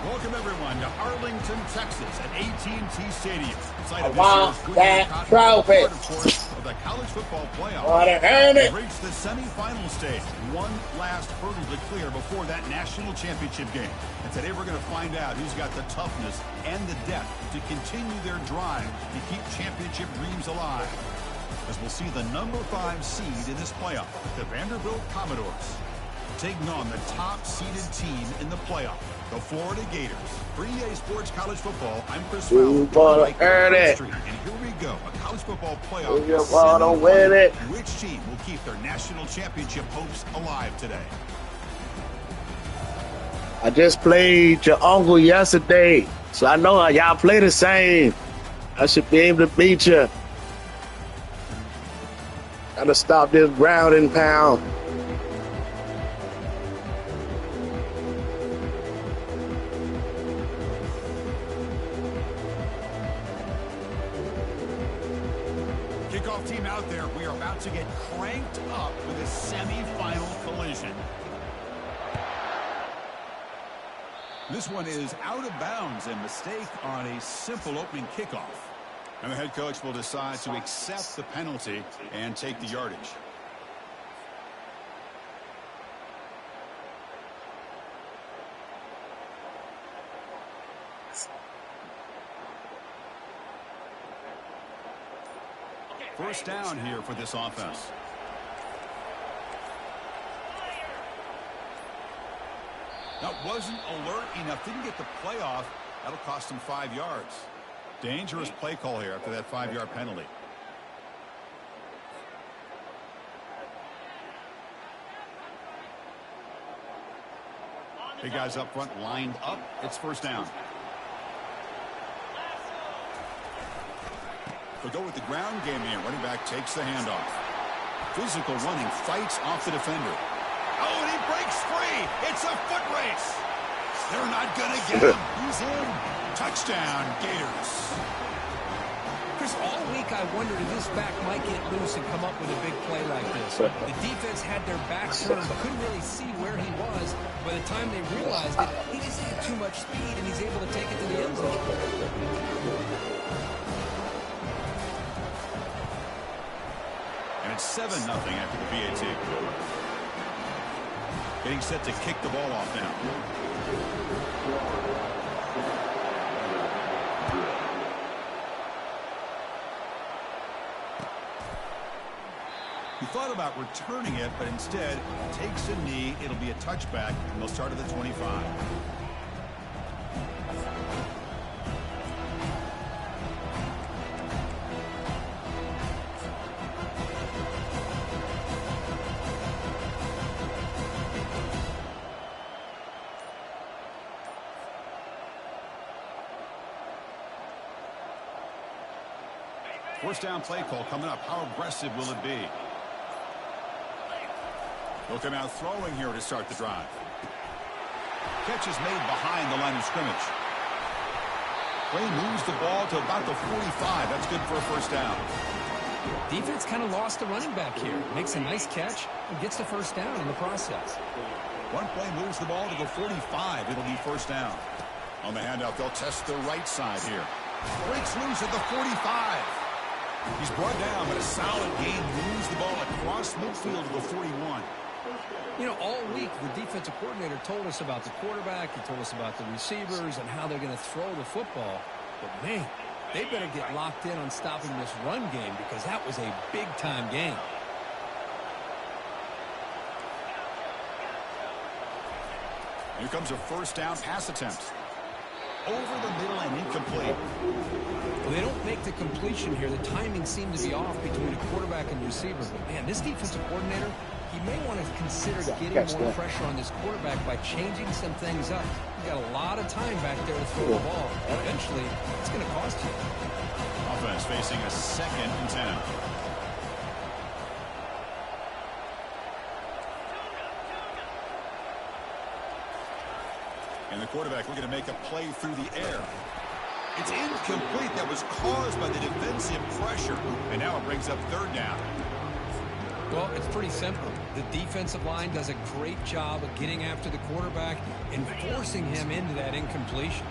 Welcome, everyone, to Arlington, Texas, at AT&T Stadium. Site of that trophy. Of course, of the college football playoff. We've reached the semifinal stage. One last hurdle to clear before that national championship game. And today we're going to find out who's got the toughness and the depth to continue their drive to keep championship dreams alive. As we'll see the number 5 seed in this playoff, the Vanderbilt Commodores, taking on the top-seeded team in the playoff, the Florida Gators. For EA Sports College Football, I'm Chris Fowler. And here we go, a college football playoff. You wanna win it. Which team will keep their national championship hopes alive today? I just played your uncle yesterday, so I know y'all play the same. I should be able to beat you. Gotta stop this ground and pound. Kickoff team out there. We are about to get cranked up with a semifinal collision. This one is out of bounds, a mistake on a simple opening kickoff. And the head coach will decide to accept the penalty and take the yardage. First down here for this offense. That wasn't alert enough. Didn't get the play off. That'll cost him 5 yards. Dangerous play call here after that 5-yard penalty. Big guys up front lined up. It's first down. They'll go with the ground game here. Running back takes the handoff. Physical running, fights off the defender. Oh, and he breaks free. It's a foot race. They're not going to get him. He's in. Touchdown, Gators. Chris, all week I wondered if this back might get loose and come up with a big play like this. The defense had their back turned, couldn't really see where he was. By the time they realized it, he just had too much speed, and he's able to take it to the end zone. And it's 7-0 after the PAT. Getting set to kick the ball off now. He thought about returning it, but instead takes a knee. It'll be a touchback, and they'll start at the 25. First down play call coming up. How aggressive will it be? They'll come out throwing here to start the drive. Catch is made behind the line of scrimmage. Play moves the ball to about the 45. That's good for a first down. Defense kind of lost the running back here. Makes a nice catch and gets the first down in the process. One play moves the ball to the 45. It'll be first down. On the handout, they'll test the right side here. Breaks loose at the 45. He's brought down, but a solid gain moves the ball across midfield to the 41. You know, all week the defensive coordinator told us about the quarterback. He told us about the receivers and how they're going to throw the football. But, man, they better get locked in on stopping this run game because that was a big-time game. Here comes a first down pass attempt. over the middle and incomplete. Well, they don't make the completion here. The timing seemed to be off between a quarterback and receiver. But, man, this defensive coordinator, he may want to consider getting more pressure on this quarterback by changing some things up. You got a lot of time back there to throw the ball. Eventually, it's going to cost you. Offense facing a 2nd and 10. And the quarterback looking to make a play through the air. It's incomplete. That was caused by the defensive pressure. And now it brings up 3rd down. Well, it's pretty simple. The defensive line does a great job of getting after the quarterback and forcing him into that incompletion.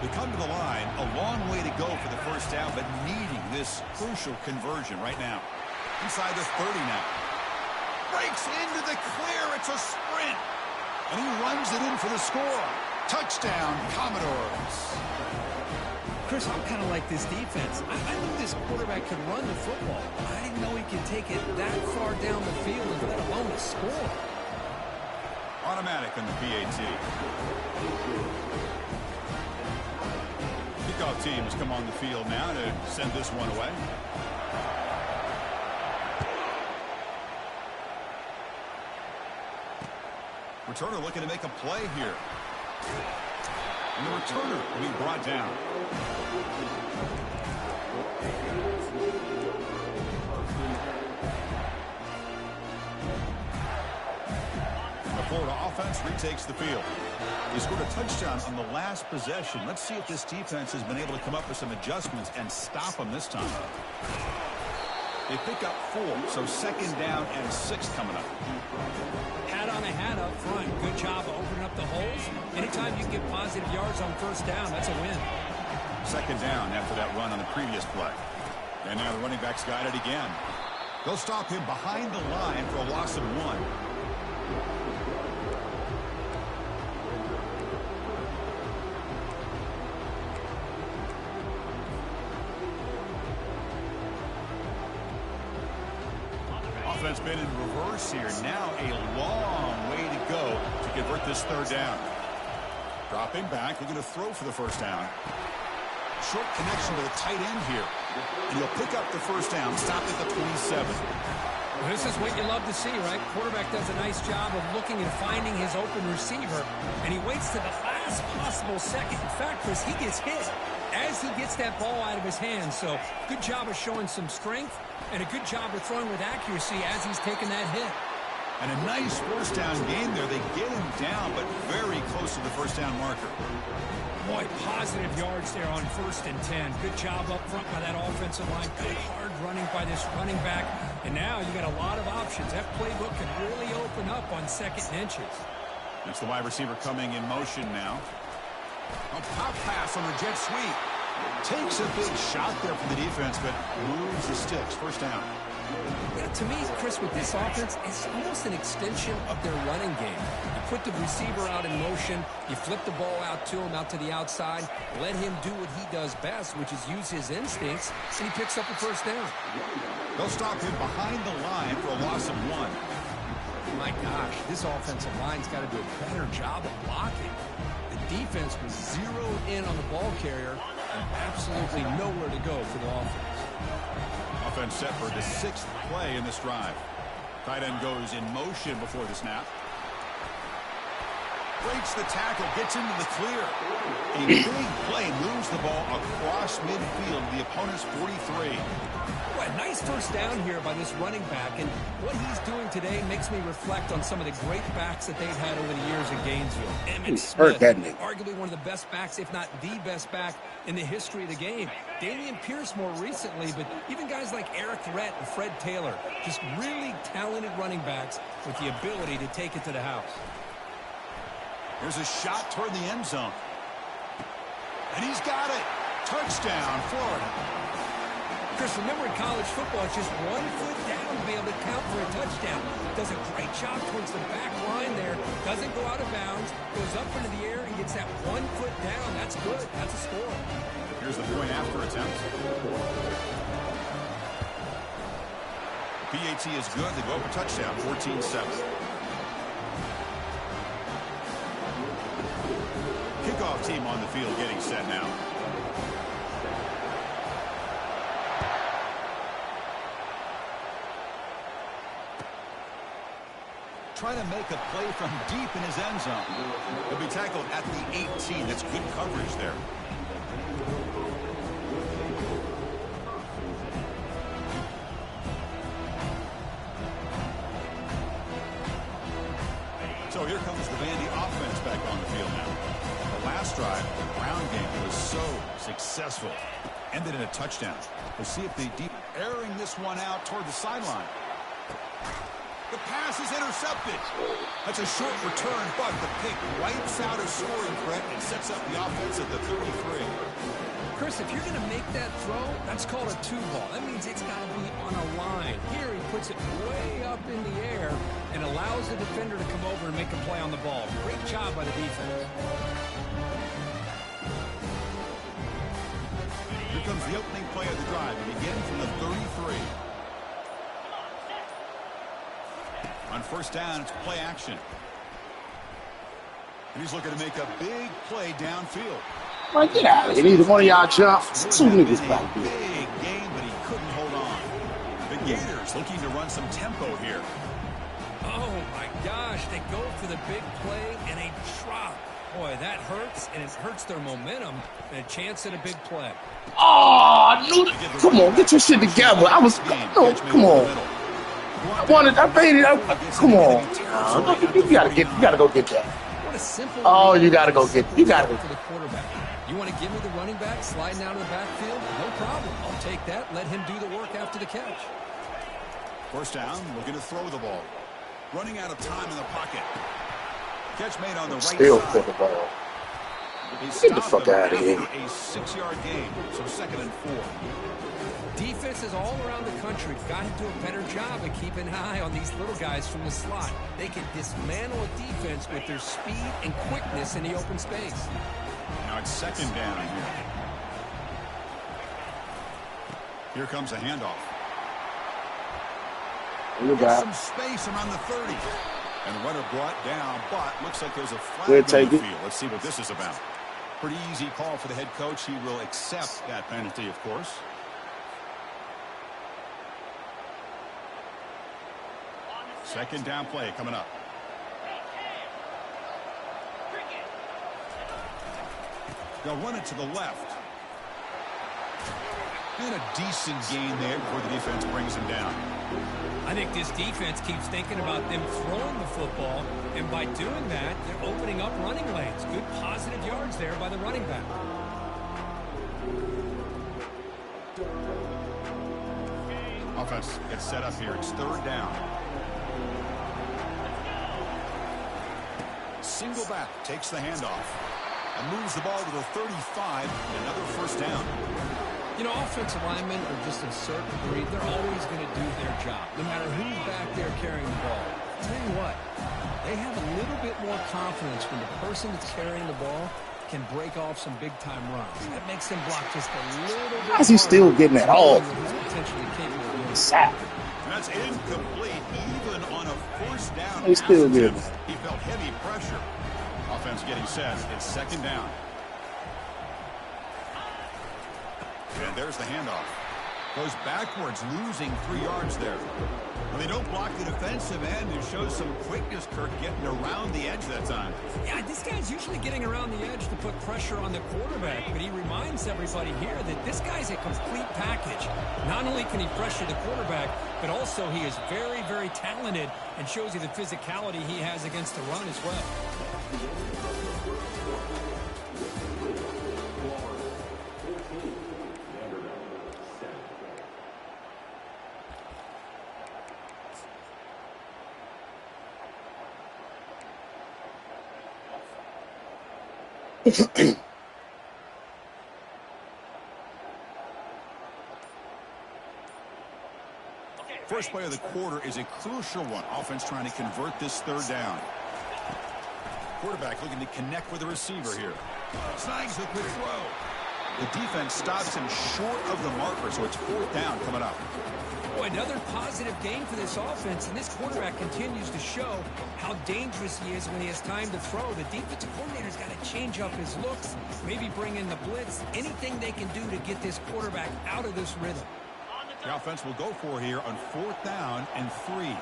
They come to the line, a long way to go for the 1st down, but needing this crucial conversion right now. Inside the 30 now. Breaks into the clear. It's a sprint. And he runs it in for the score. Touchdown, Commodores. Chris, I'm kind of like this defense. I knew this quarterback could run the football. I didn't know he could take it that far down the field and let alone a score. Automatic on the PAT. Kickoff team has come on the field now to send this one away. Returner looking to make a play here. And the returner will be brought down. And the Florida offense retakes the field. They scored a touchdown on the last possession. Let's see if this defense has been able to come up with some adjustments and stop them this time. They pick up 4, so 2nd down and 6 coming up. Hat on a hat up front. Good job of opening up the holes. Anytime you can get positive yards on 1st down, that's a win. 2nd down after that run on the previous play. And now the running back's got it again. They'll stop him behind the line for a loss of 1. Offense been in reverse here. Now a long way to go to convert this 3rd down. Dropping back, looking to throw for the 1st down. Short connection to the tight end here. And he'll pick up the 1st down, stop at the 27. Well, this is what you love to see, right? Quarterback does a nice job of looking and finding his open receiver, and he waits to the last possible second. In fact, Chris, he gets hit as he gets that ball out of his hands. So good job of showing some strength and a good job of throwing with accuracy as he's taking that hit. And a nice 1st down game there. They get him down, but very close to the 1st down marker. Boy, positive yards there on 1st and 10. Good job up front by that offensive line. Good hard running by this running back. And now you got a lot of options. That playbook can really open up on 2nd and inches. That's the wide receiver coming in motion now. A pop pass on the jet sweep. Takes a big shot there from the defense, but moves the sticks. 1st down. Yeah, to me, Chris, with this offense, it's almost an extension of their running game. You put the receiver out in motion, you flip the ball out to him, out to the outside, let him do what he does best, which is use his instincts, and he picks up a 1st down. They'll stop him behind the line for a loss of 1. My gosh, this offensive line's got to do a better job of blocking. The defense was zeroed in on the ball carrier and absolutely nowhere to go for the offense. Offense set for the 6th play in this drive. Tight end goes in motion before the snap. Breaks the tackle, gets into the clear. A big play moves the ball across midfield to the opponent's 43. Boy, nice 1st down here by this running back, and what he's doing today makes me reflect on some of the great backs that they've had over the years in Gainesville. Emmitt Smith, arguably one of the best backs, if not the best back in the history of the game. Dameon Pierce more recently, but even guys like Eric Rhett and Fred Taylor, just really talented running backs with the ability to take it to the house. There's a shot toward the end zone. And he's got it. Touchdown, Florida. Chris, remember in college football, it's just 1 foot down to be able to count for a touchdown. Does a great job towards the back line there. Doesn't go out of bounds. Goes up into the air and gets that 1 foot down. That's good. That's a score. Here's the point after attempt. The PAT is good. They go up a touchdown, 14-7. Kickoff team team on the field getting set now. Trying to make a play from deep in his end zone. He'll be tackled at the 18. That's good coverage there. So here comes the Vandy offense back on the field now. The last drive, the ground game was so successful. Ended in a touchdown. We'll see if they deep airing this one out toward the sideline. The pass is intercepted. That's a short return, but the pick wipes out a scoring threat and sets up the offense at the 33. Chris, if you're going to make that throw, that's called a two-ball. That means it's got to be on a line. Here he puts it way up in the air and allows the defender to come over and make a play on the ball. Great job by the defense. Here comes the opening play of the drive. It begins from the 33. On first down, it's play action. And he's looking to make a big play downfield. Man, get out of here. Neither one of y'all jump. Two niggas back here. Big game, but he couldn't hold on. The Gators looking to run some tempo here. Oh, my gosh. They go for the big play and a drop. Boy, that hurts, and it hurts their momentum and a chance at a big play. Oh, come on. Get your shit together. I was... No, come on. I made it. Come on. You gotta go get that. What a simple. Oh, you gotta go get. You gotta go for the quarterback. You want to give me the running back sliding out of the backfield? No problem. I'll take that. Let him do the work after the catch. First down, looking to throw the ball. Running out of time in the pocket. Catch made on the right still side. for the ball. Get the fuck out of here. A 6-yard gain, so 2nd and 4. Defenses all around the country got to do a better job of keeping an eye on these little guys from the slot. They can dismantle a defense with their speed and quickness in the open space. Now it's 2nd down here. Here comes a handoff. Some space around the 30. And the runner brought down, but looks like there's a flag on the field. Let's see what this is about. Pretty easy call for the head coach. He will accept that penalty, of course. Second down play coming up. They'll run it to the left. And a decent gain there before the defense brings him down. I think this defense keeps thinking about them throwing the football, and by doing that, they're opening up running lanes. Good positive yards there by the running back. Offense gets set up here. It's 3rd down. Single back takes the handoff and moves the ball to the 35. And another first down. You know, offensive linemen are just a certain breed. They're always going to do their job, no matter who's back there carrying the ball. I'll tell you what, they have a little bit more confidence when the person that's carrying the ball can break off some big-time runs. That makes them block just a little bit. How's he still getting that off? Potentially capable of doing. That's incomplete, even on a first down. He's still good. He felt heavy pressure. Offense getting set. It's 2nd down. And there's the handoff. Goes backwards, losing 3 yards there. Well, they don't block the defensive end. It shows some quickness, Kirk, getting around the edge that time. Yeah, this guy's usually getting around the edge to put pressure on the quarterback, but he reminds everybody here that this guy's a complete package. Not only can he pressure the quarterback, but also he is very, very talented and shows you the physicality he has against the run as well. First play of the quarter is a crucial one. Offense trying to convert this 3rd down. Quarterback looking to connect with the receiver here. Snags the quick throw. The defense stops him short of the marker, so it's 4th down coming up. Boy, another positive game for this offense, and this quarterback continues to show how dangerous he is when he has time to throw. The defensive coordinator's got to change up his looks, maybe bring in the blitz, anything they can do to get this quarterback out of this rhythm. The offense will go for it here on 4th down and 3.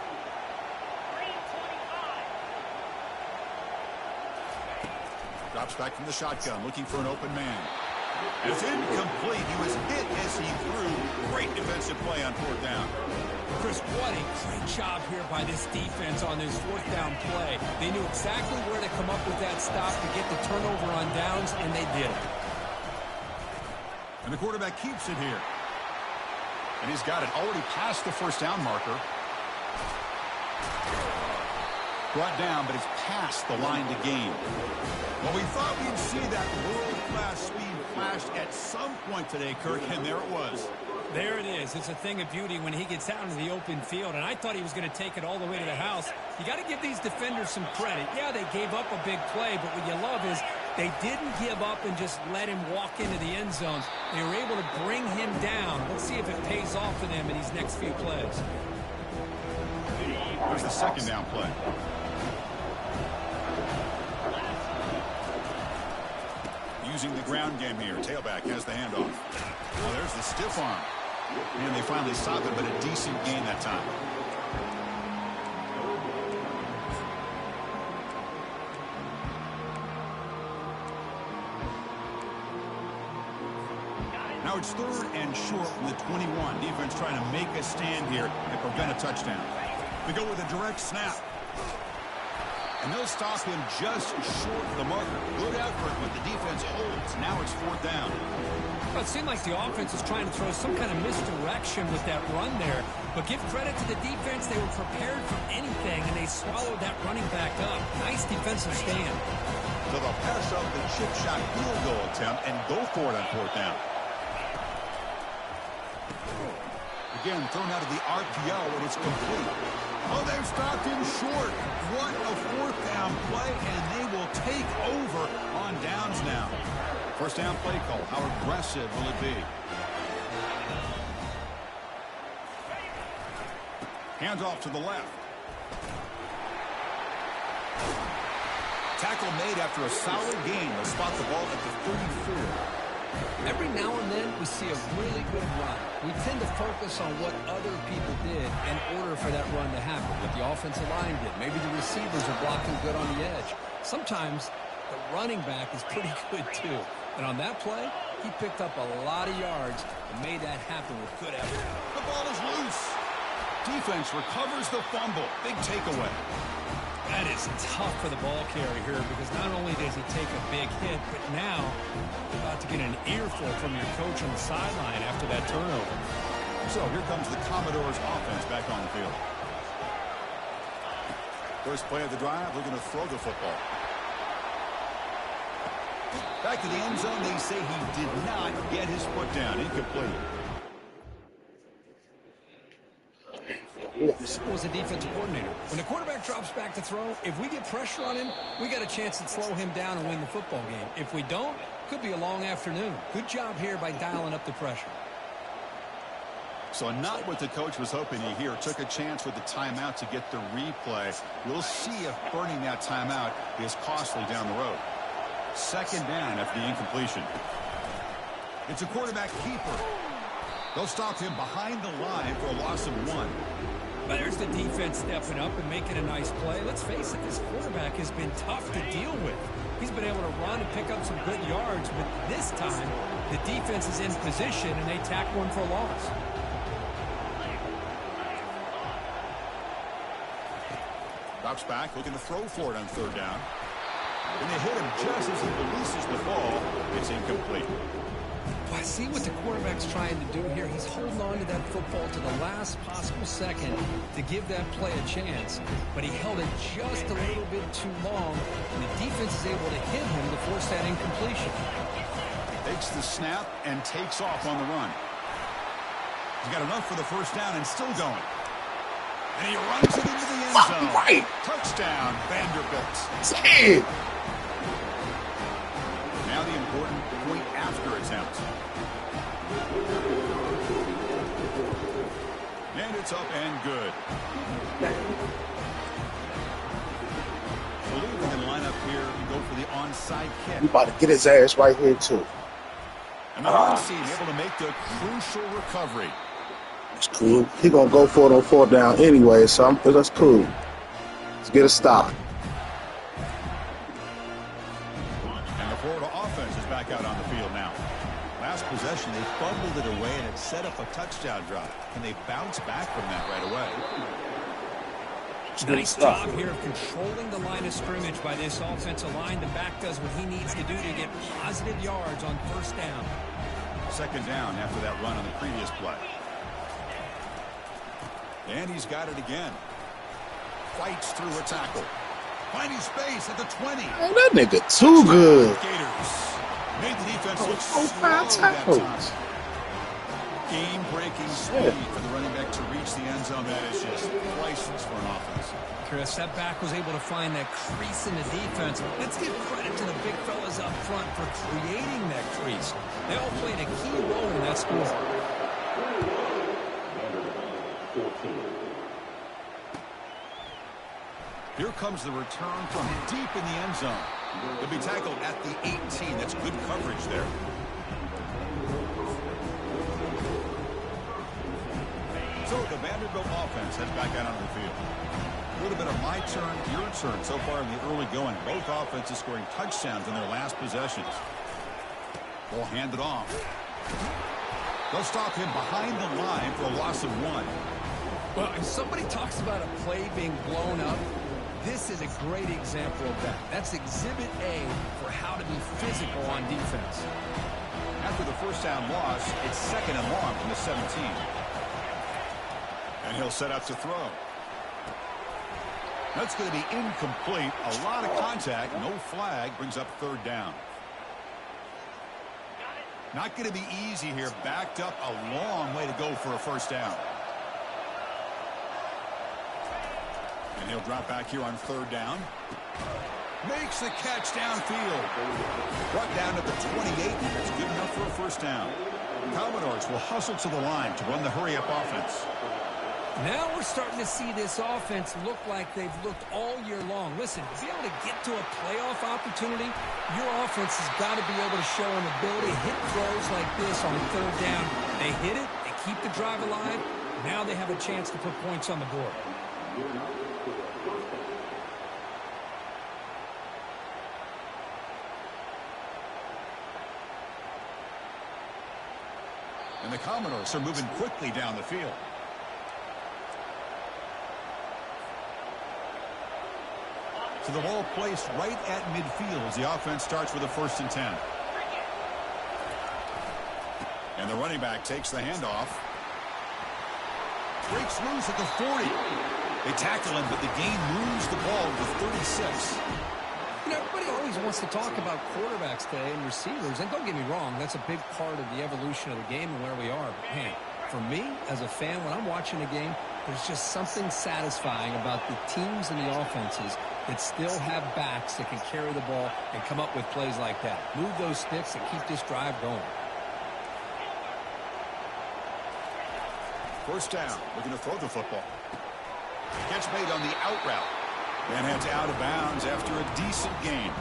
Drops back from the shotgun, looking for an open man. And it's incomplete. He was hit as he threw. Great defensive play on 4th down. Chris, what a great job here by this defense on this 4th down play. They knew exactly where to come up with that stop to get the turnover on downs, and they did it. And the quarterback keeps it here. And he's got it already past the 1st down marker. Brought down, but it's past the line to gain. Well, we thought we'd see that world-class speed flash at some point today, Kirk, and there it was. There it is. It's a thing of beauty when he gets out into the open field, and I thought he was going to take it all the way to the house. You got to give these defenders some credit. Yeah, they gave up a big play, but what you love is they didn't give up and just let him walk into the end zone. They were able to bring him down. Let's see if it pays off for them in these next few plays. Here's the 2nd down play. Using the ground game here. Tailback has the handoff. Well, there's the stiff arm. And they finally stop it, but a decent gain that time. Now it's 3rd and short from the 21. Defense trying to make a stand here and prevent a touchdown. They go with a direct snap. And they'll stop him just short of the marker. Good effort, but the defense holds. Now it's 4th down. Well, it seemed like the offense was trying to throw some kind of misdirection with that run there. But give credit to the defense. They were prepared for anything, and they swallowed that running back up. Nice defensive stand. So they'll pass up the chip shot field goal attempt and go for it on 4th down. Again, thrown out of the RPO, and it's complete. Oh, they've stopped him short. What a 4th down play, and they will take over on downs now. 1st down play call. How aggressive will it be? Hands off to the left. Tackle made after a solid gain. They'll spot the ball at the 34. Every now and then we see a really good run. We tend to focus on what other people did in order for that run to happen. What the offensive line did. Maybe the receivers are blocking good on the edge. Sometimes the running back is pretty good too. And on that play, he picked up a lot of yards and made that happen with good effort. The ball is loose. Defense recovers the fumble. Big takeaway. That is tough for the ball carrier here because not only does he take a big hit, but now you're about to get an earful from your coach on the sideline after that turnover. So here comes the Commodores offense back on the field. First play of the drive, looking to throw the football. Back to the end zone, they say he did not get his foot down. Incomplete. Was a defensive coordinator. When the quarterback drops back to throw, if we get pressure on him, we got a chance to slow him down and win the football game. If we don't, could be a long afternoon. Good job here by dialing up the pressure. So not what the coach was hoping to hear. Took a chance with the timeout to get the replay. We'll see if burning that timeout is costly down the road. 2nd down after the incompletion. It's a quarterback keeper. They'll stop him behind the line for a loss of 1. But there's the defense stepping up and making a nice play. Let's face it, this quarterback has been tough to deal with. He's been able to run and pick up some good yards, but this time the defense is in position and they tack one for a loss. Drops back, looking to throw for it on 3rd down. And they hit him just as he releases the ball. It's incomplete. Well, I see what the quarterback's trying to do here. He's holding on to that football to the last possible second to give that play a chance. But he held it just a little bit too long, and the defense is able to hit him to force that incompletion. Takes the snap and takes off on the run. He's got enough for the 1st down and still going. And he runs it into the end zone. Right. Touchdown, Vanderbilt. Say it. Now the important point after attempt. And it's up and good. I believe we're going to line up here and go for the onside kick. We about to get his ass right here, too. And the Lions team able to make the crucial recovery. It's cool. He going to go for it on 4th down anyway, so that's cool. Let's get a stop. And the Florida offense is back out on the field now. Last possession, they fumbled it away, and it set up a touchdown drive. And they bounce back from that right away. Nice job here of controlling the line of scrimmage by this offensive line. The back does what he needs to do to get positive yards on 1st down. 2nd down after that run on the previous play. And he's got it again. Fights through a tackle. Finding space at the 20. Man, that nigga too good. Gators made the defense look Oh, slow 5 tackles. that time. Game-breaking speed for the running back to reach the end zone. That is just priceless for an offense. Chris, that back was able to find that crease in the defense. Let's give credit to the big fellas up front for creating that crease. They all played a key role in that score. Here comes the return from deep in the end zone. He'll be tackled at the 18. That's good coverage there. So the Vanderbilt offense heads back out onto the field. A little bit of my turn, your turn so far in the early going. Both offenses scoring touchdowns in their last possessions. Ball handed off. They'll stop him behind the line for a loss of 1. Well, if somebody talks about a play being blown up, this is a great example of that. That's exhibit A for how to be physical on defense. After the 1st down loss, it's 2nd and long from the 17. And he'll set up to throw. That's going to be incomplete. A lot of contact. No flag. Brings up 3rd down. Not going to be easy here. Backed up a long way to go for a 1st down. And he'll drop back here on 3rd down. Makes the catch downfield. Brought down at the 28. And that's good enough for a 1st down. Commodores will hustle to the line to run the hurry-up offense. Now we're starting to see this offense look like they've looked all year long. Listen, to be able to get to a playoff opportunity, your offense has got to be able to show an ability to hit throws like this on 3rd down. They hit it, they keep the drive alive. Now they have a chance to put points on the board. And the Commodores are moving quickly down the field. So the ball placed right at midfield as the offense starts with a 1st and 10. And the running back takes the handoff. Breaks loose at the 40. They tackle him, but the gain moves the ball to 36. You know, everybody always wants to talk about quarterbacks today and receivers. And don't get me wrong, that's a big part of the evolution of the game and where we are. But, man, for me, as a fan, when I'm watching a game, there's just something satisfying about the teams and the offenses that still have backs that can carry the ball and come up with plays like that. Move those sticks and keep this drive going. 1st down. Looking to throw the football. Catch made on the out route. And heads out of bounds after a decent gain.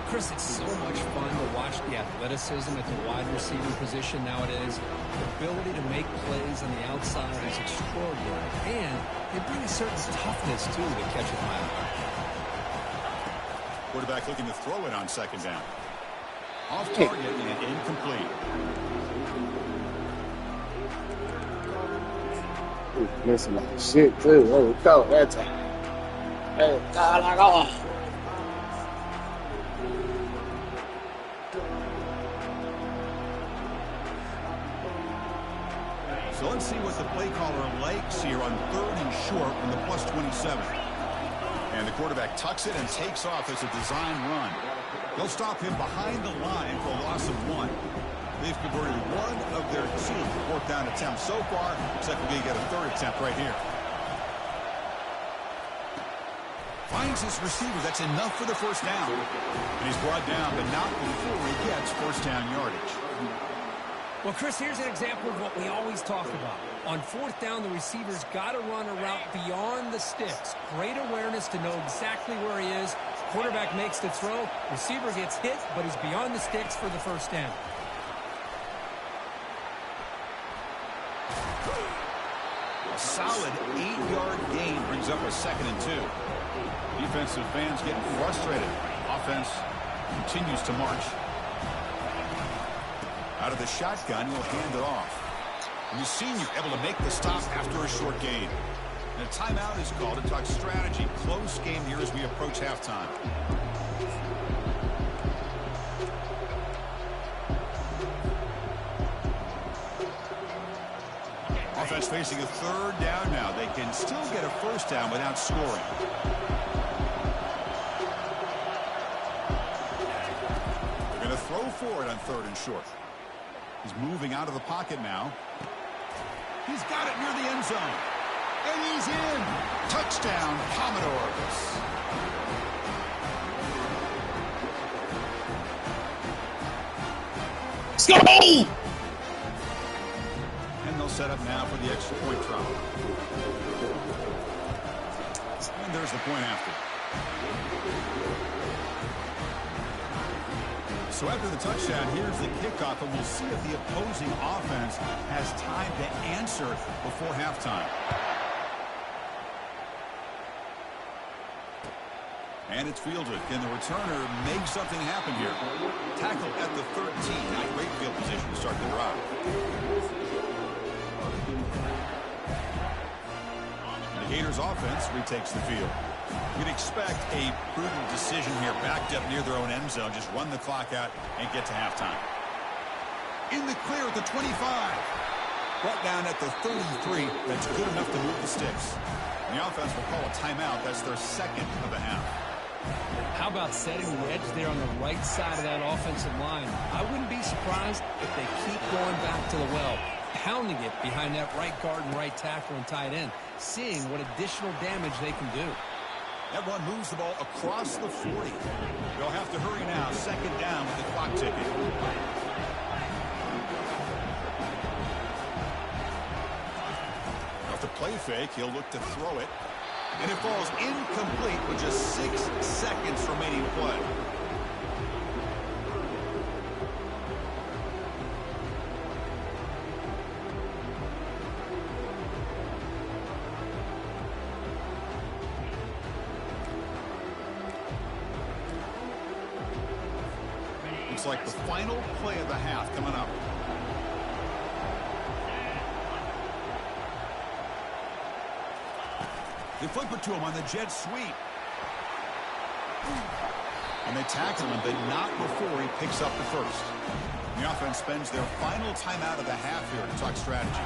Chris, it's so much fun to watch the athleticism at the wide receiving position nowadays. The ability to make plays on the outside is extraordinary. And they bring a certain toughness, too, that catches my eye. Quarterback looking to throw it on 2nd down. Off target and incomplete. Missing like shit, too. There we go. That time. Hey, God, I go. So let's see what the play caller likes here on 3rd and short from the plus 27. And the quarterback tucks it and takes off as a design run. They'll stop him behind the line for a loss of 1. They've converted 1 of their 2 4th down attempts so far. Looks like we're going to get a 3rd attempt right here. Finds his receiver. That's enough for the 1st down. And he's brought down, but not before he gets 1st down yardage. Well, Chris, here's an example of what we always talk about. On fourth down, the receiver's got to run a route beyond the sticks. Great awareness to know exactly where he is. Quarterback makes the throw. Receiver gets hit, but he's beyond the sticks for the first down. A solid 8-yard gain brings up a 2nd and 2. Defensive fans getting frustrated. Offense continues to march. Out of the shotgun, he'll hand it off. And the senior able to make the stop after a short gain. And a timeout is called to talk strategy. Close game here as we approach halftime. Offense facing a 3rd down now. They can still get a 1st down without scoring. They're going to throw for it on 3rd and short. He's moving out of the pocket now. He's got it near the end zone. And he's in. Touchdown, Commodores. Let's go! And they'll set up now for the extra point try. And there's the point after. So after the touchdown, here's the kickoff, and we'll see if the opposing offense has time to answer before halftime. And it's fielded. Can the returner make something happen here? Tackled at the 13. Not great field position to start the drive. The Gators offense retakes the field. We'd expect a prudent decision here, backed up near their own end zone. Just run the clock out and get to halftime. In the clear at the 25. Brought down at the 33. That's good enough to move the sticks. And the offense will call a timeout. That's their 2nd of the half. How about setting the edge there on the right side of that offensive line? I wouldn't be surprised if they keep going back to the well, pounding it behind that right guard and right tackle and tight end, seeing what additional damage they can do. That one moves the ball across the 40. They'll have to hurry now. 2nd down with the clock ticking. Off the play fake, he'll look to throw it. And it falls incomplete with just 6 seconds remaining to play. Looks like the final play of the half coming up. They flip it to him on the jet sweep. And they tackle him, but not before he picks up the 1st. The offense spends their final timeout of the half here to talk strategy.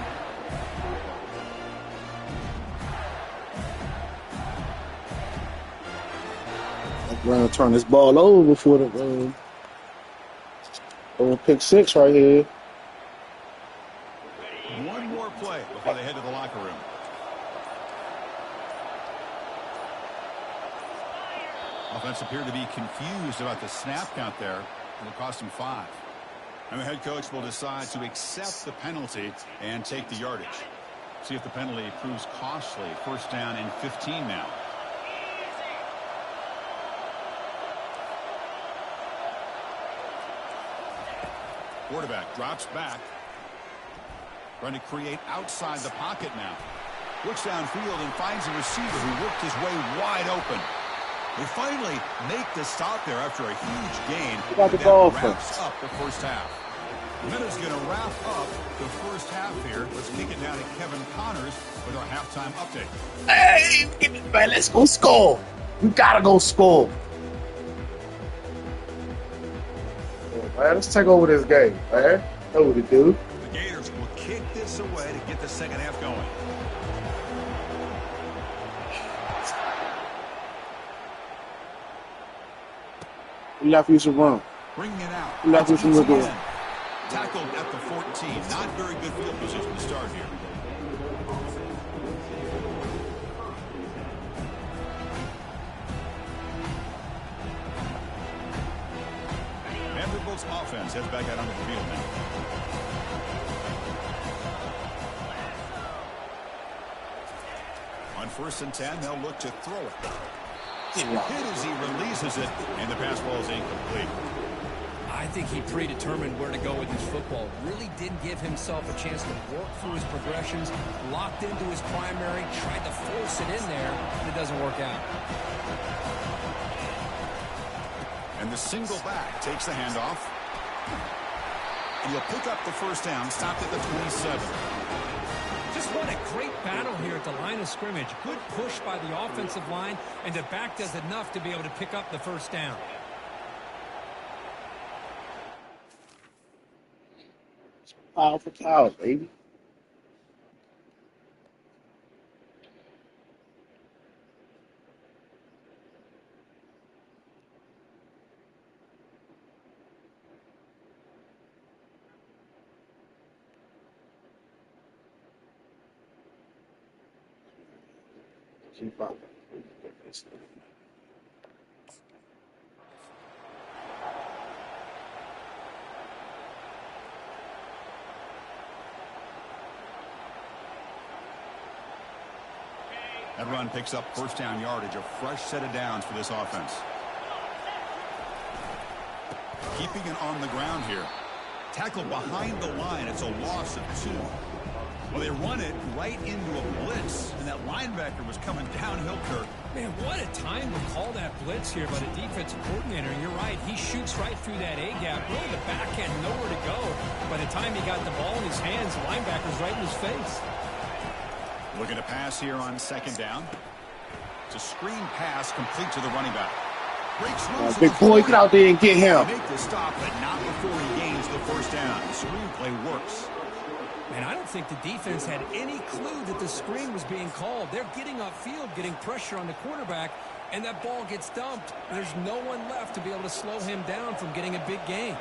I'm going to turn this ball over before the pick 6 right here. One more play before they head to the locker room. Offense appeared to be confused about the snap count there. It'll cost him 5. And the head coach will decide to accept the penalty and take the yardage. See if the penalty proves costly. 1st down and 15 now. Quarterback drops back. Trying to create outside the pocket now. Looks downfield and finds a receiver who worked his way wide open. They finally make the stop there after a huge gain. Got the ball wraps up the 1st half. And then it's going to wrap up the 1st half here. Let's kick it down to Kevin Connors with our halftime update. Hey, man, let's go score. We got to go score. Man, let's take over this game, man. Know what to do. The Gators will kick this away to get the 2nd half going. We left you some run. Bringing it out. We left you some run. Tackled at the 14. Not very good field position to start here. Vanderbilt's offense heads back out onto the field now. On 1st and 10, they'll look to throw it. Hit as he releases it, and the pass ball is incomplete. I think he predetermined where to go with his football. Really didn't give himself a chance to work through his progressions, locked into his primary, tried to force it in there, and it doesn't work out. And the single back takes the handoff. And he'll pick up the first down, stopped at the 27. Just what a great battle here at the line of scrimmage. Good push by the offensive line, and the back does enough to be able to pick up the first down. Powerful towers, baby. Keep up. That run picks up first down yardage, a fresh set of downs for this offense. Keeping it on the ground here. Tackle behind the line. It's a loss of 2. Well, they run it right into a blitz, and that linebacker was coming downhill, Kirk. Man, what a time to call that blitz here by the defensive coordinator. And you're right, he shoots right through that A-gap. Really, the back had nowhere to go. By the time he got the ball in his hands, the linebacker's right in his face. Looking to pass here on 2nd down. It's a screen pass complete to the running back. Breaks loose. Big boy, get out there and get him. Make the stop, but not before he gains the first down. The screenplay works. And I don't think the defense had any clue that the screen was being called. They're getting upfield, getting pressure on the quarterback, and that ball gets dumped. There's no one left to be able to slow him down from getting a big gain.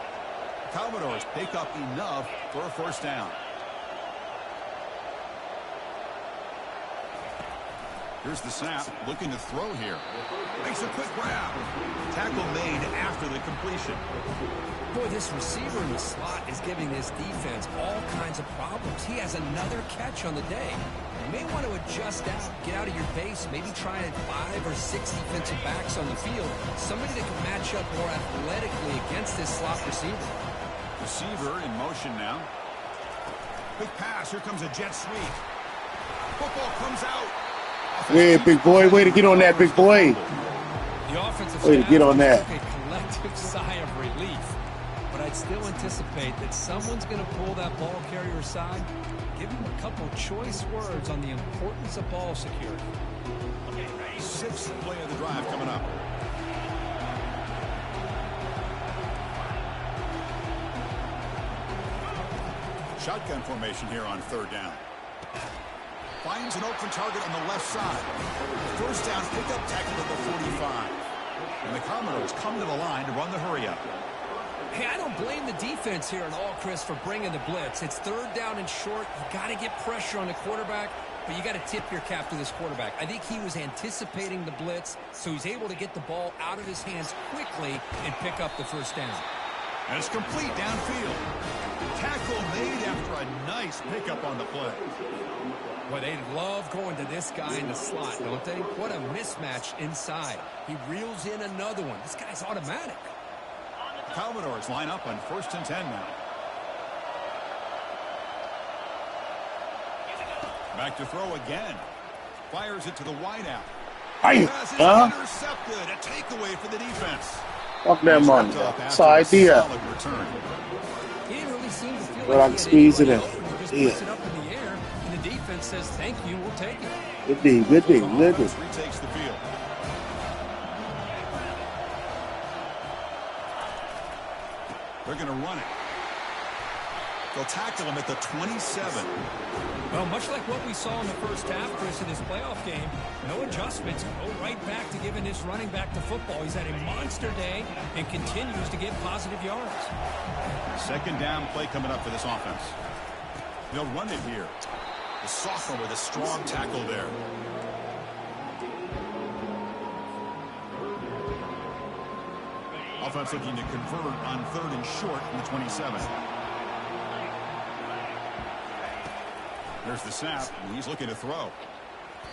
Commodores pick up enough for a first down. Here's the snap, looking to throw here. Makes a quick grab. Tackle made after the completion. Boy, this receiver in the slot is giving this defense all kinds of problems. He has another catch on the day. You may want to adjust out, get out of your base, maybe try 5 or 6 defensive backs on the field. Somebody that can match up more athletically against this slot receiver. Receiver in motion now. Big pass, here comes a jet sweep. Football comes out. Yeah, big boy. Way to get on that, big boy. The offensive Way to get on that. took a collective sigh of relief. But I'd still anticipate that someone's going to pull that ball carrier aside, give him a couple choice words on the importance of ball security. 6th play of the drive coming up. Shotgun formation here on 3rd down. Finds an open target on the left side. First down pickup tackle at the 45. And the Commodores come to the line to run the hurry up. Hey, I don't blame the defense here at all, Chris, for bringing the blitz. It's 3rd down and short. You got to get pressure on the quarterback, but you got to tip your cap to this quarterback. I think he was anticipating the blitz, so he's able to get the ball out of his hands quickly and pick up the first down. And it's complete downfield. Tackle made after a nice pickup on the play. Well, they love going to this guy in the slot, don't they? What a mismatch inside. He reels in another one. This guy's automatic. Commodores line up on 1st and 10 now. Back to throw again. Fires it to the wideout. Pass is intercepted. A takeaway for the defense. Fuck that money. It's an idea. He didn't really seem to feel But like I can squeeze it in. He just Yeah. puts it up in the air, and the defense says, thank you, we'll take it. Good D, good D, good D. Retakes the field. They're going to run it. They'll tackle him at the 27. Well, much like what we saw in the first half, Chris, in this playoff game, no adjustments. Go right back to giving this running back the football. He's had a monster day and continues to get positive yards. 2nd down play coming up for this offense. They'll run it here. The sophomore with a strong tackle there. Offense looking to convert on 3rd and short from the 27. There's the snap, and he's looking to throw.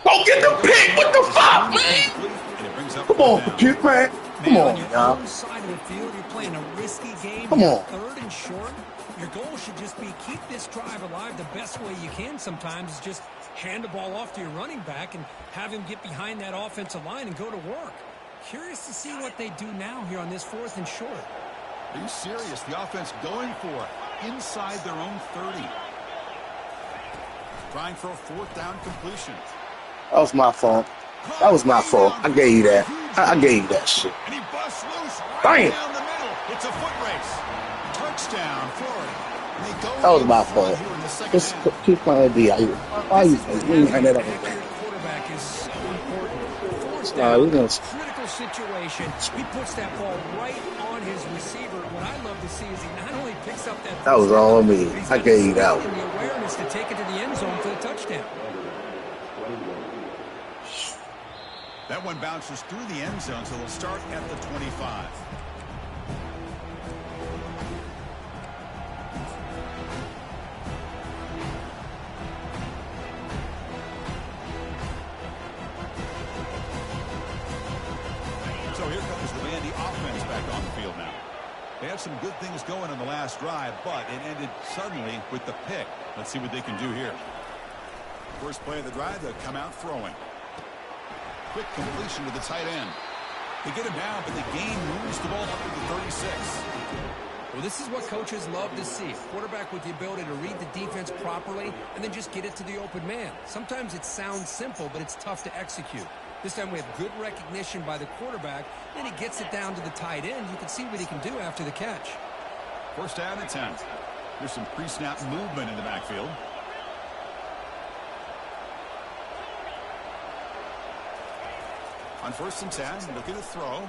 Don't get the pick. What the fuck, man? Come on, kid, man. Come Man, on, on your y'all. own side of the field, you're playing a risky game. Come on. Third and short. Your goal should just be keep this drive alive the best way you can sometimes is just hand the ball off to your running back and have him get behind that offensive line and go to work. Curious to see what they do now here on this 4th and short. Are you serious? The offense going for it inside their own 30. Trying for a 4th down completion. That was my fault. That was my fault. I gave you that. I gave you that shit. And he busts loose right Damn. down the middle. It's a foot race. Touchdown, Florida. And they go That was my in front fault. here in the second Just half. keep playing D. Why you ain't had that up? Accurate quarterback is so important. 4th Nah, down, we gonna- critical situation. He puts that ball right on his receiver. What I love to see is he not only picks up that. That was all me. but he's I got gave you the that speed and the awareness to take it to the end zone for the touchdown. That one bounces through the end zone, so they'll start at the 25. So here comes the Vandy offense back on the field now. They had some good things going on the last drive, but it ended suddenly with the pick. Let's see what they can do here. First play of the drive, they'll come out throwing. Quick completion to the tight end. They get him down, but the gain moves the ball up to the 36. Well, this is what coaches love to see. Quarterback with the ability to read the defense properly and then just get it to the open man. Sometimes it sounds simple, but it's tough to execute. This time we have good recognition by the quarterback. Then he gets it down to the tight end. You can see what he can do after the catch. First down and 10. There's some pre-snap movement in the backfield. On 1st and 10, looking to throw.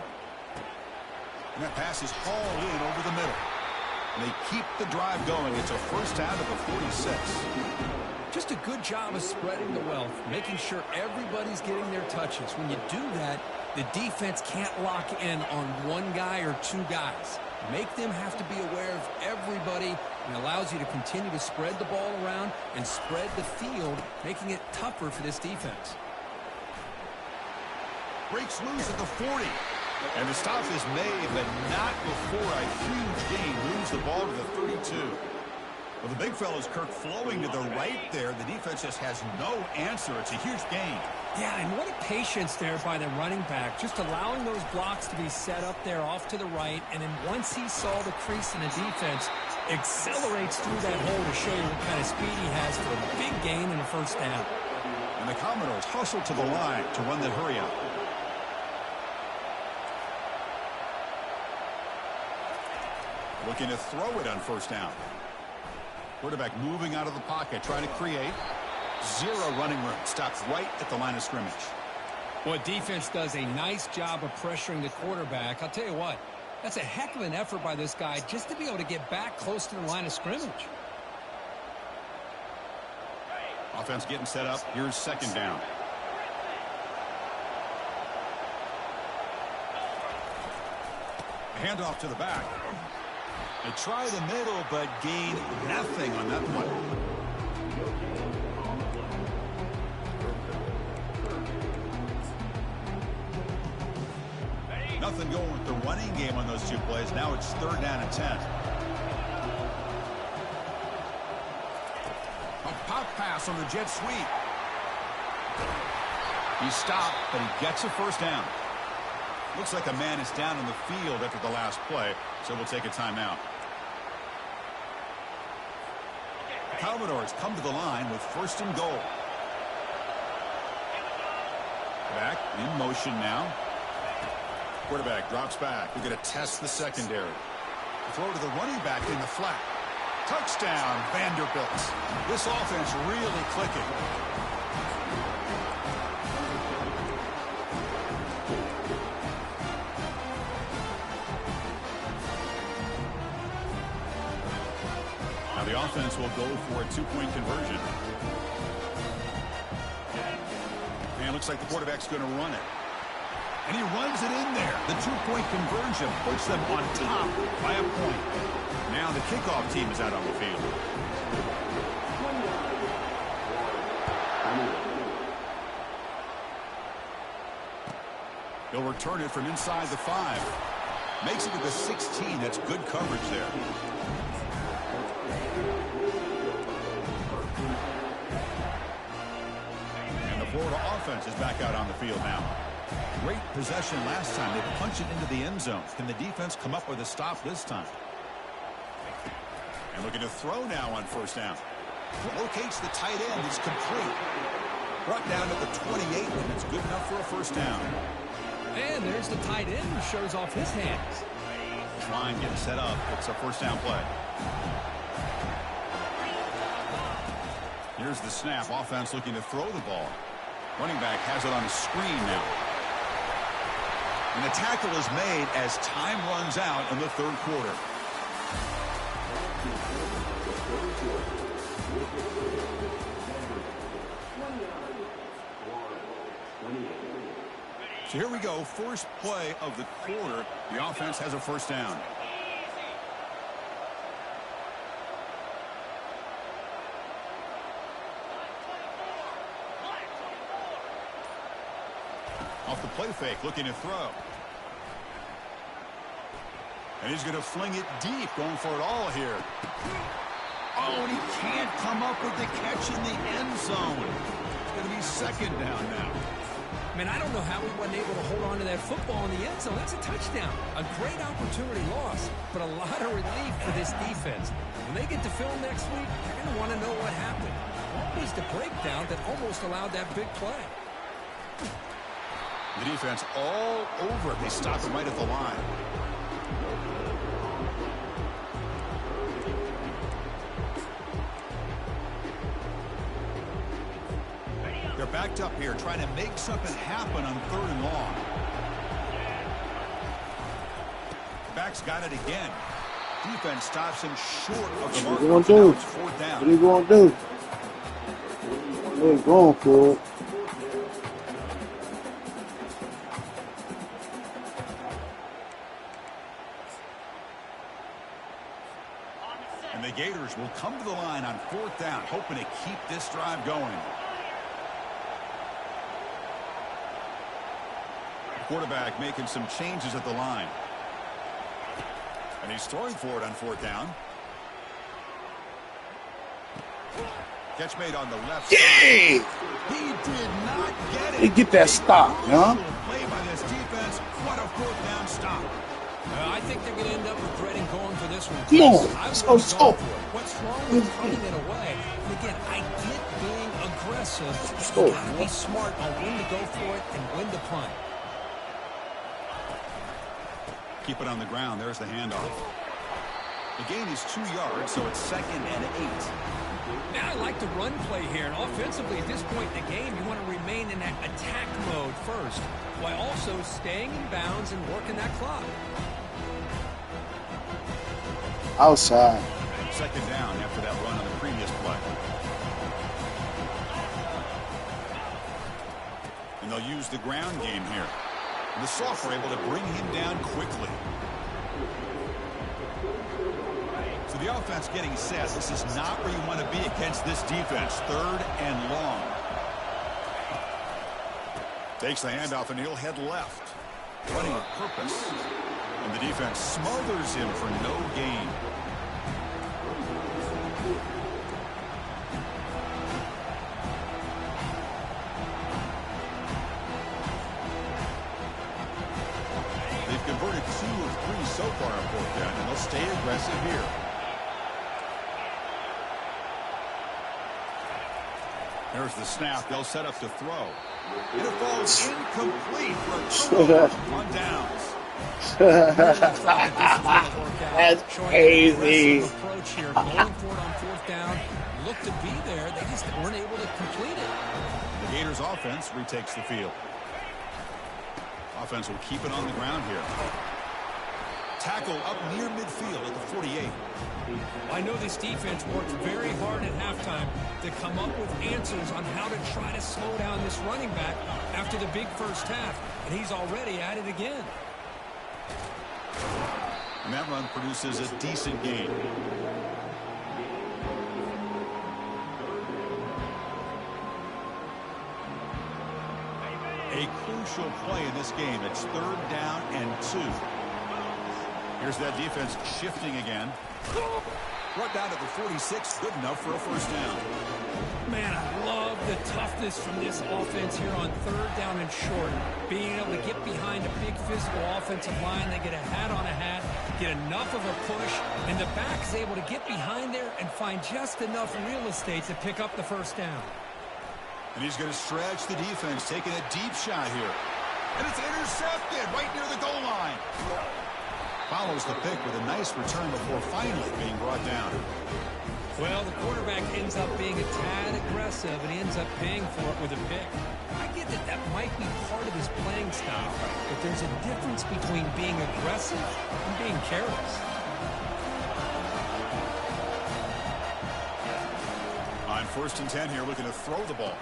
And that pass is hauled in over the middle. And they keep the drive going. It's a first down to the 46. Just a good job of spreading the wealth, making sure everybody's getting their touches. When you do that, the defense can't lock in on one guy or 2 guys. Make them have to be aware of everybody, and allows you to continue to spread the ball around and spread the field, making it tougher for this defense. Breaks loose at the 40. And the stop is made, but not before a huge gain moves the ball to the 32. Well, the big fella's Kirk flowing to the right there. The defense just has no answer. It's a huge gain. Yeah, and what a patience there by the running back, just allowing those blocks to be set up there off to the right, and then once he saw the crease in the defense, accelerates through that hole to show you what kind of speed he has for a big gain and a first down. And the Commodores hustle to the line to run that hurry up. Looking to throw it on first down. Quarterback moving out of the pocket, trying to create. 0 running room. Stops right at the line of scrimmage. Well, defense does a nice job of pressuring the quarterback. I'll tell you what, that's a heck of an effort by this guy just to be able to get back close to the line of scrimmage. Offense getting set up. Here's second down. Handoff to the back. They try the middle, but gain nothing on that one. Nothing going with the running game on those 2 plays. Now it's 3rd down and 10. A pop pass on the jet sweep. He stopped, but he gets a first down. Looks like a man is down in the field after the last play, so we'll take a timeout. The Commodores come to the line with 1st and goal. Back in motion now. Quarterback drops back. We're going to test the secondary. Throw to the running back in the flat. Touchdown, Vanderbilt. This offense really clicking. Now the offense will go for a 2-point conversion. And it looks like the quarterback's going to run it. And he runs it in there. The 2-point conversion puts them on top by a point. Now the kickoff team is out on the field. He'll return it from inside the 5. Makes it to the 16. That's good coverage there. And the Florida offense is back out on the field now. Great possession last time. They punch it into the end zone. Can the defense come up with a stop this time? And looking to throw now on first down. Locates the tight end. It's complete. Brought down at the 28, and it's good enough for a first down. And there's the tight end who shows off his hands. This line gets set up. It's a first down play. Here's the snap. Offense looking to throw the ball. Running back has it on a screen now. And the tackle is made as time runs out in the third quarter. So here we go. First play of the quarter. The offense has a first down. Off the play fake, looking to throw. And he's going to fling it deep, going for it all here. Oh, and he can't come up with the catch in the end zone. It's going to be second down now. Man, I don't know how he wasn't able to hold on to that football in the end zone. That's a touchdown. A great opportunity lost, but a lot of relief for this defense. When they get to film next week, they're going to want to know what happened. What was the breakdown that almost allowed that big play? The defense all over it. They stop it right at the line. They're backed up here, trying to make something happen on 3rd and long. Back's got it again. Defense stops him short of the mark. What are you going to do? 4th down. What are you going to do? They're going for it. And the Gators will come to the line on 4th down, hoping to keep this drive going. Quarterback making some changes at the line. And he's throwing for it on 4th down. Catch made on the left side. He did not get it. He get that stop, huh? Play by this defense. What a 4th down stop. I think they're going to end up regretting going for this one. Come on. So. What's wrong with running it away? And again, I get being aggressive. You got to be smart on when to go for it and when to punt. Keep it on the ground. There's the handoff. The gain is 2 yards, so it's 2nd and 8. Now I like the run play here, and offensively at this point in the game, you want to remain in that attack mode first, while also staying in bounds and working that clock. Outside. 2nd down after that run on the previous play. And they'll use the ground game here. And the Soft are able to bring him down quickly. So the offense getting set. This is not where you want to be against this defense. 3rd and long. Takes the handoff, and he'll head left. Running with purpose. And the defense smothers him for no gain. They've converted 2 of 3 so far on 4th down, and they'll stay aggressive here. There's the snap. They'll set up to throw. And it falls incomplete for a turnover on downs. That's crazy. Approach here, going for it on 4th down. Looked to be there. They just weren't able to complete it. The Gators offense retakes the field. Offense will keep it on the ground here. Tackle up near midfield at the 48. I know this defense worked very hard at halftime to come up with answers on how to try to slow down this running back after the big first half, and he's already at it again. And that run produces a decent gain. A crucial play in this game. It's 3rd down and 2. Here's that defense shifting again. Brought down to the 46. Good enough for a 1st down. Man, I love the toughness from this offense here on 3rd down and short. Being able to get behind a big physical offensive line. They get a hat on a hat, get enough of a push, and the back is able to get behind there and find just enough real estate to pick up the 1st down. And he's going to stretch the defense, taking a deep shot here. And it's intercepted right near the goal line. Follows the pick with a nice return before finally being brought down. Well, the quarterback ends up being a tad aggressive and he ends up paying for it with a pick. I get that that might be part of his playing style, but there's a difference between being aggressive and being careless. On 1st and 10 here, looking to throw the ball.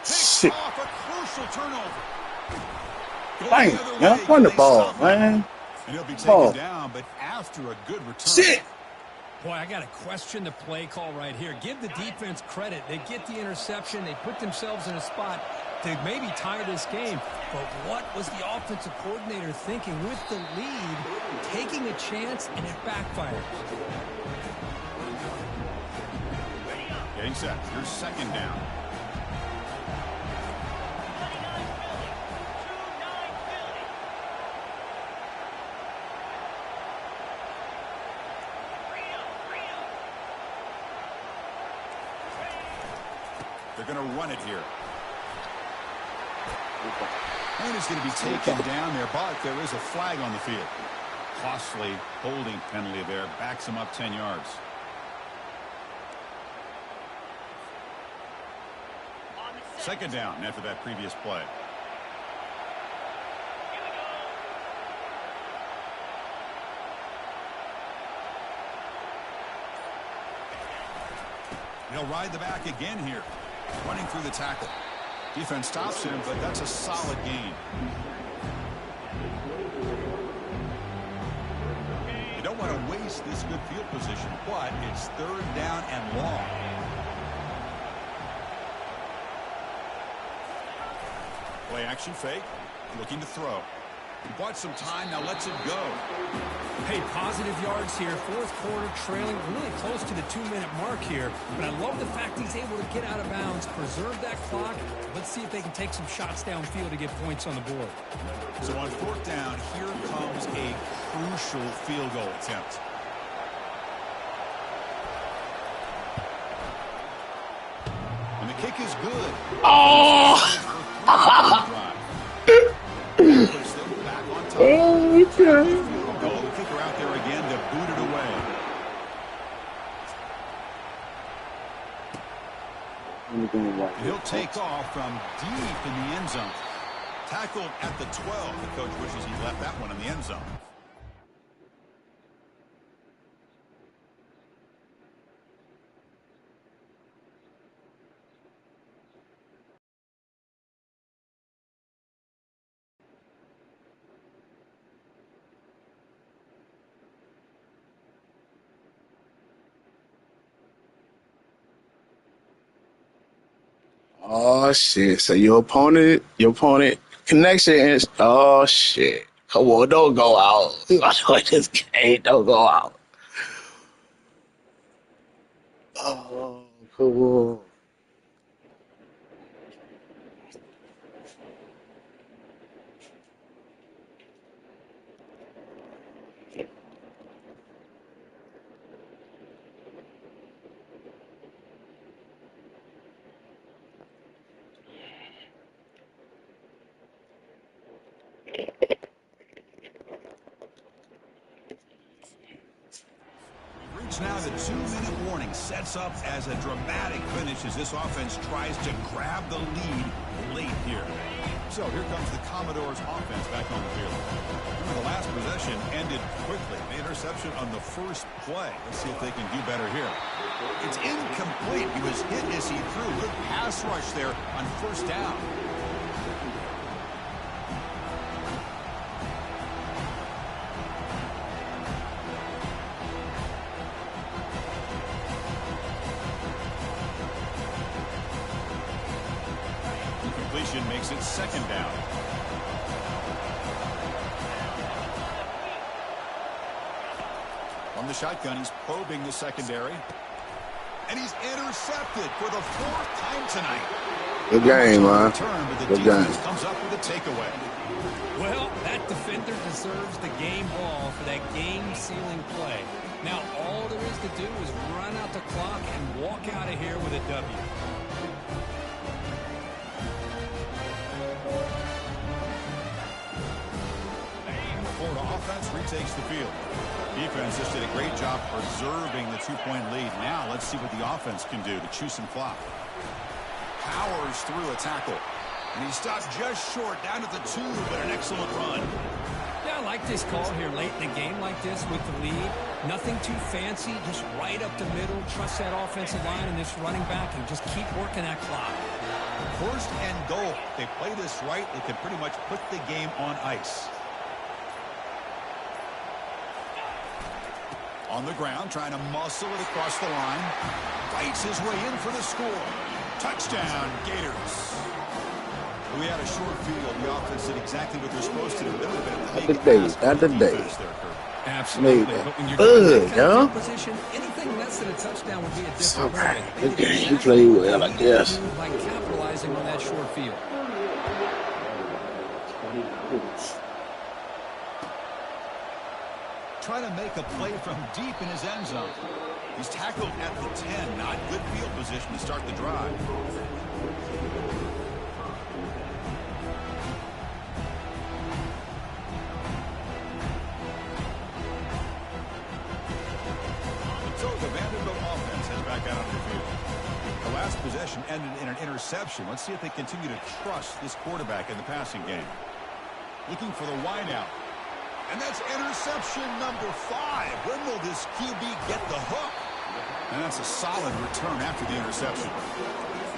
Shit. Off a crucial turnover. Dang, man. Run the ball, man. And he'll be taken down, but after a good return. Shit. Boy, I got to question the play call right here. Give the defense credit. They get the interception. They put themselves in a spot to maybe tie this game. But what was the offensive coordinator thinking with the lead, taking a chance, and it backfired? Getting set. Here's 2nd down. They're going to run it here. And he's going to be taken down there, but there is a flag on the field. Costly holding penalty there. Backs him up 10 yards. Second down after that previous play. He'll ride the back again here. Running through the tackle. Defense stops him, but that's a solid gain. You don't want to waste this good field position, but it's 3rd down and long. Play action fake. Looking to throw. He bought some time, now lets it go. Hey, positive yards here. 4th quarter, trailing really close to the 2-minute mark here. But I love the fact he's able to get out of bounds, preserve that clock. Let's see if they can take some shots downfield to get points on the board. So on 4th down, here comes a crucial field goal attempt. And the kick is good. Oh! Okay. Goal kicker out there again to boot it away. And he'll take off from deep in the end zone. Tackled at the 12. The coach wishes he left that one in the end zone. Oh shit! So your opponent connection is oh shit! Come on, don't go out. I know this game. Don't go out. Oh, come on. Now the 2-minute warning sets up as a dramatic finish as this offense tries to grab the lead late here. So here comes the Commodores offense back on the field. Remember, the last possession ended quickly. The interception on the first play. Let's see if they can do better here. It's incomplete. He was hit as he threw. Good pass rush there on 1st down. completion makes it second down. On the shotgun, he's probing the secondary. And he's intercepted for the 4th time tonight. Good game, man. Good game. Comes up with a takeaway. Well, that defender deserves the game ball for that game-sealing play. Now, all there is to do is run out the clock and walk out of here with a W. The Florida offense retakes the field. Defense just did a great job preserving the 2-point lead. Now let's see what the offense can do to chew some clock. Powers through a tackle. And he stopped just short, down at the 2, but an excellent run. Yeah, I like this call here late in the game like this with the lead. Nothing too fancy, just right up the middle. Trust that offensive line and this running back and just keep working that clock. 1st and goal. If they play this right, they can pretty much put the game on ice. On the ground, trying to muscle it across the line. Fights his way in for the score. Touchdown, Gators. We had a short field. The offense did exactly what they're supposed to do. That would have been a big Not today. Absolutely. But when you're in that position, anything less than a touchdown would be a different play. Good game. You played well, I guess. By capitalizing on that short field. Trying to make a play from deep in his end zone. He's tackled at the 10. Not good field position to start the drive. So the Vanderbilt offense is back out on the field. The last possession ended in an interception. Let's see if they continue to trust this quarterback in the passing game. Looking for the wideout. And that's interception number 5. When will this QB get the hook? And that's a solid return after the interception.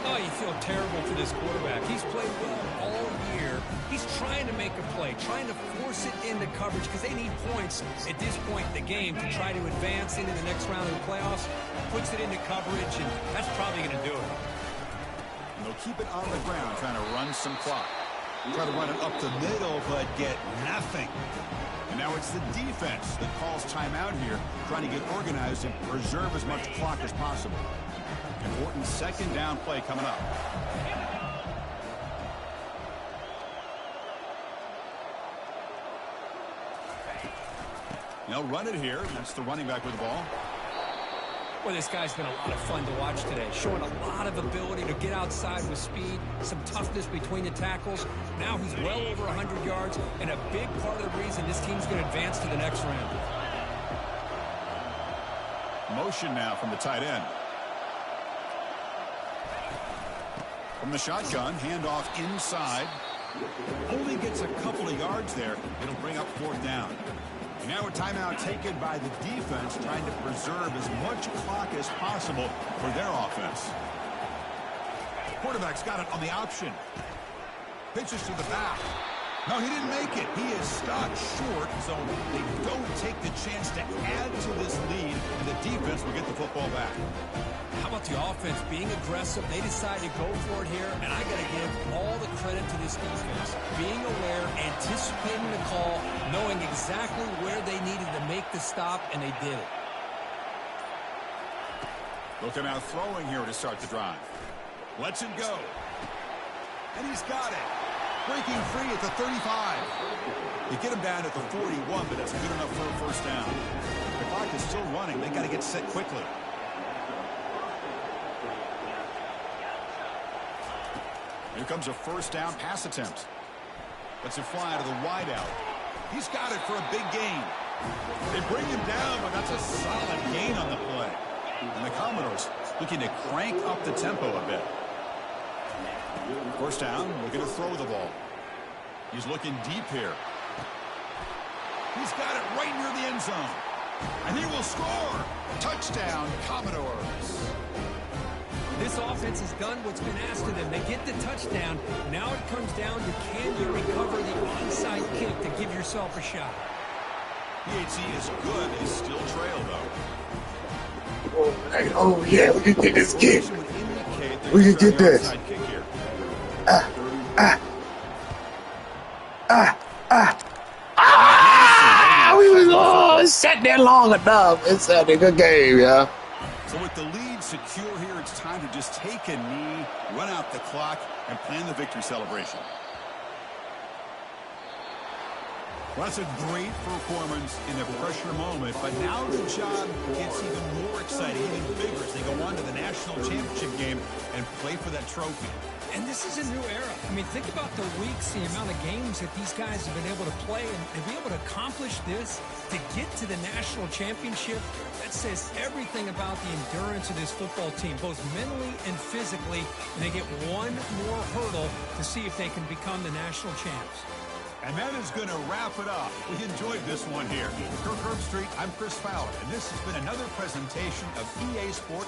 Oh, you feel terrible for this quarterback. He's played well all year. He's trying to make a play, trying to force it into coverage because they need points at this point in the game to try to advance into the next round of the playoffs. Puts it into coverage, and that's probably going to do it. And they'll keep it on the ground, trying to run some clock. Try to run it up the middle, but get nothing. And now it's the defense that calls timeout here, trying to get organized and preserve as much clock as possible. Important 2nd down play coming up. They'll run it here. That's the running back with the ball. Well, this guy's been a lot of fun to watch today, showing a lot of ability to get outside with speed, some toughness between the tackles. Now he's well over 100 yards, and a big part of the reason this team's going to advance to the next round. Motion now from the tight end. From the shotgun, handoff inside. Only gets a couple of yards there. It'll bring up 4th down. Now a timeout taken by the defense, trying to preserve as much clock as possible for their offense. Quarterback's got it on the option. Pitches to the back. No, he didn't make it. He is stopped short, so they don't take the chance to add to this lead, and the defense will get the football back. How about the offense being aggressive? They decide to go for it here, and I got to give all the credit to this defense. Being aware, anticipating the call, knowing exactly where they needed to make the stop, and they did it. Looking out throwing here to start the drive. Lets it go. And he's got it. Breaking free at the 35. They get him down at the 41, but that's good enough for a 1st down. The clock is still running. They got to get set quickly. Here comes a 1st down pass attempt. Lets it fly to the wideout. He's got it for a big gain. They bring him down, but that's a solid gain on the play. And the Commodores looking to crank up the tempo a bit. 1st down, looking to throw the ball. He's looking deep here. He's got it right near the end zone. And he will score. Touchdown, Commodores. This offense has done what's been asked of them. They get the touchdown. Now it comes down to can you recover the onside kick to give yourself a shot. PAT is good. They still trail, though. Oh, yeah, we can get this kick. We can get this. sat there long enough. It's a good game, yeah. So with the lead secure here, it's time to just take a knee, run out the clock, and plan the victory celebration. Well, that's a great performance in the pressure moment, but now the job gets even more exciting, even bigger as they go on to the national championship game and play for that trophy. And this is a new era. I mean, think about the weeks, the amount of games that these guys have been able to play, and to be able to accomplish this, to get to the national championship, that says everything about the endurance of this football team, both mentally and physically, and they get one more hurdle to see if they can become the national champs. And that is going to wrap it up. We enjoyed this one here. For Kirk Herbstreit, I'm Chris Fowler, and this has been another presentation of EA Sport